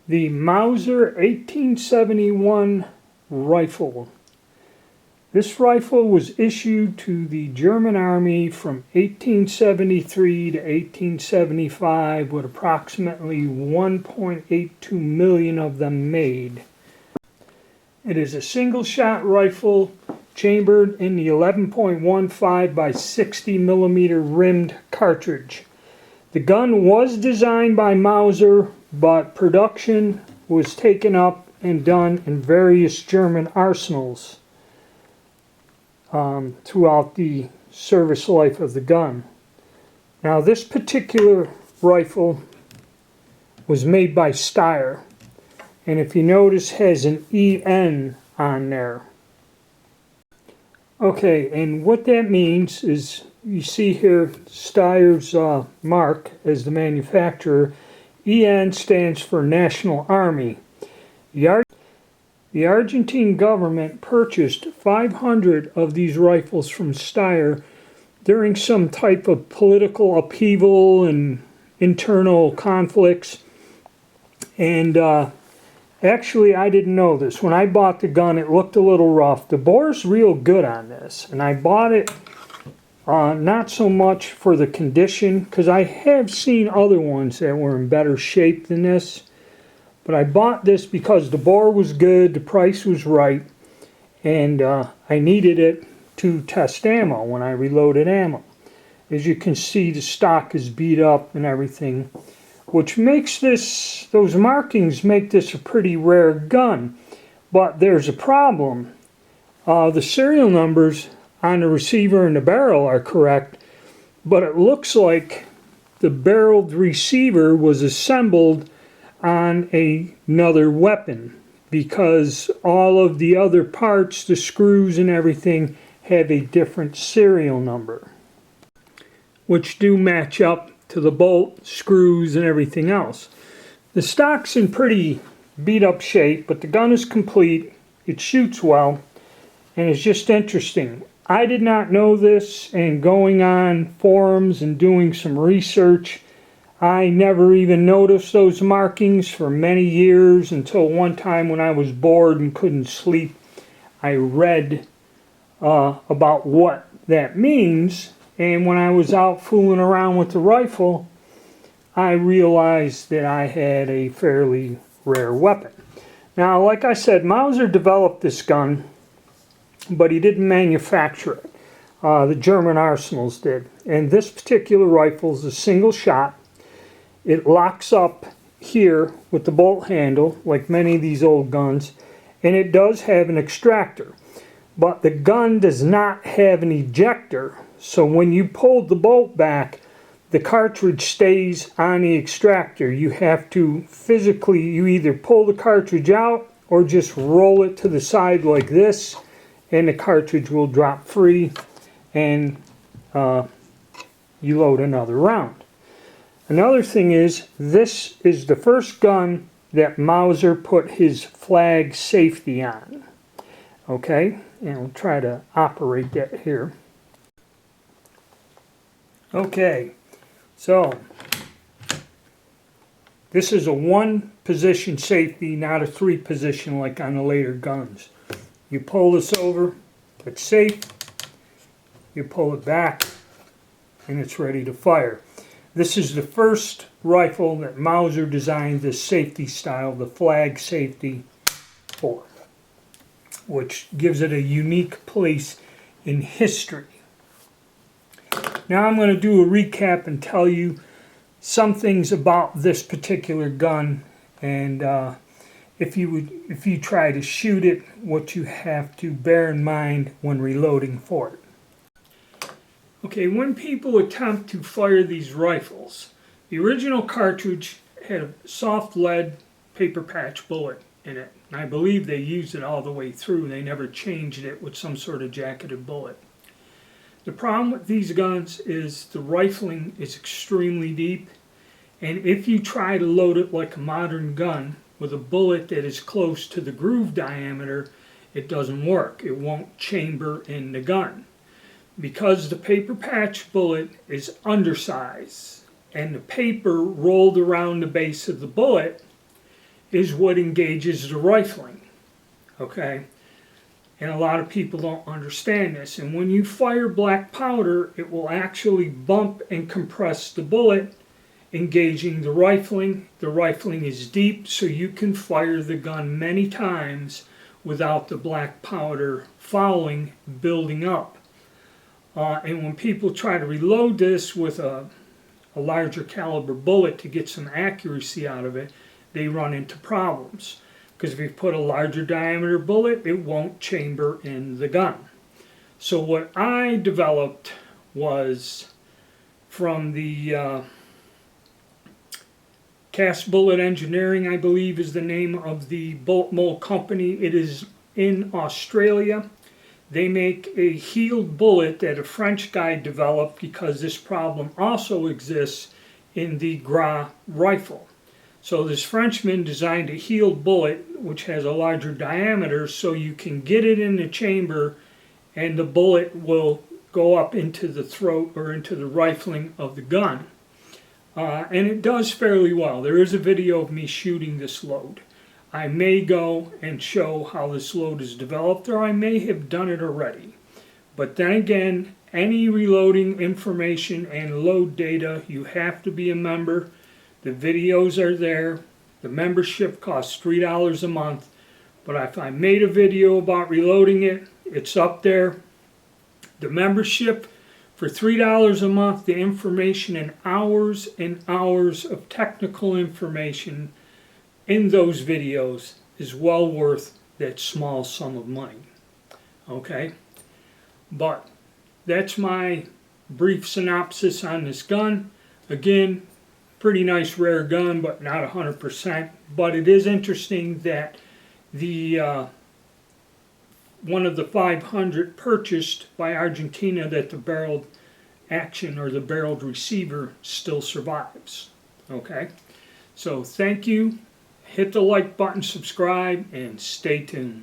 The Mauser 1871 rifle. This rifle was issued to the German Army from 1873 to 1875 with approximately 1.82 million of them made. It is a single-shot rifle chambered in the 11.15 by 60 millimeter rimmed cartridge. The gun was designed by Mauser, but production was taken up and done in various German arsenals throughout the service life of the gun. Now, this particular rifle was made by Steyr, and if you notice, has an EN on there. Okay, and what that means is, you see here Steyr's mark as the manufacturer. EN stands for National Army. The Argentine government purchased 500 of these rifles from Steyr during some type of political upheaval and internal conflicts. And actually, I didn't know this. When I bought the gun, it looked a little rough. The bore's real good on this, and I bought it not so much for the condition, because I have seen other ones that were in better shape than this. But I bought this because the bore was good, the price was right, and I needed it to test ammo when I reloaded ammo. As you can see, the stock is beat up and everything, which makes this, those markings make this a pretty rare gun. But there's a problem. The serial numbers on the receiver and the barrel are correct, but it looks like the barreled receiver was assembled on another weapon, because all of the other parts, the screws and everything, have a different serial number, which do match up to the bolt, screws, and everything else. The stock's in pretty beat up shape, but the gun is complete, it shoots well, and it's just interesting. I did not know this, and going on forums and doing some research, I never even noticed those markings for many years, until one time when I was bored and couldn't sleep, I read about what that means, and when I was out fooling around with the rifle, I realized that I had a fairly rare weapon. Now, like I said, Mauser developed this gun, but he didn't manufacture it. The German arsenals did. And this particular rifle is a single shot. It locks up here with the bolt handle, like many of these old guns, and it does have an extractor. But the gun does not have an ejector, so when you pull the bolt back, the cartridge stays on the extractor. You have to physically, you either pull the cartridge out or just roll it to the side like this, and the cartridge will drop free, and you load another round. Another thing is, this is the first gun that Mauser put his flag safety on. Okay, and we'll try to operate that here. Okay, so this is a one-position safety, not a three-position like on the later guns. You pull this over, it's safe, you pull it back, and it's ready to fire. This is the first rifle that Mauser designed this safety style, the flag safety, for, which gives it a unique place in history. Now I'm going to do a recap and tell you some things about this particular gun, and if you try to shoot it, what you have to bear in mind when reloading for it. Okay, when people attempt to fire these rifles, the original cartridge had a soft lead paper patch bullet in it. And I believe they used it all the way through. They never changed it with some sort of jacketed bullet. The problem with these guns is the rifling is extremely deep, and if you try to load it like a modern gun with a bullet that is close to the groove diameter, it doesn't work. It won't chamber in the gun. Because the paper patch bullet is undersized and the paper rolled around the base of the bullet, is what engages the rifling, okay? And a lot of people don't understand this. And when you fire black powder, it will actually bump and compress the bullet, engaging the rifling. The rifling is deep, so you can fire the gun many times without the black powder fouling, building up. And when people try to reload this with a larger caliber bullet to get some accuracy out of it, they run into problems. Because if you put a larger diameter bullet, it won't chamber in the gun. So what I developed was from the Cast Bullet Engineering, I believe is the name of the bullet mold company. It is in Australia. They make a heeled bullet that a French guy developed because this problem also exists in the Gras rifle. So this Frenchman designed a heeled bullet which has a larger diameter so you can get it in the chamber and the bullet will go up into the throat or into the rifling of the gun. And it does fairly well. There is a video of me shooting this load. I may go and show how this load is developed, or I may have done it already. But then again, any reloading information and load data, you have to be a member. The videos are there. The membership costs $3 a month. But if I made a video about reloading it, it's up there. The membership for $3 a month, the information and hours of technical information in those videos is well worth that small sum of money. Okay? But that's my brief synopsis on this gun. Again, pretty nice rare gun, but not 100%. But it is interesting that the one of the 500 purchased by Argentina, that the barreled action or the barreled receiver still survives. Okay? So thank you. Hit the like button, subscribe, and stay tuned.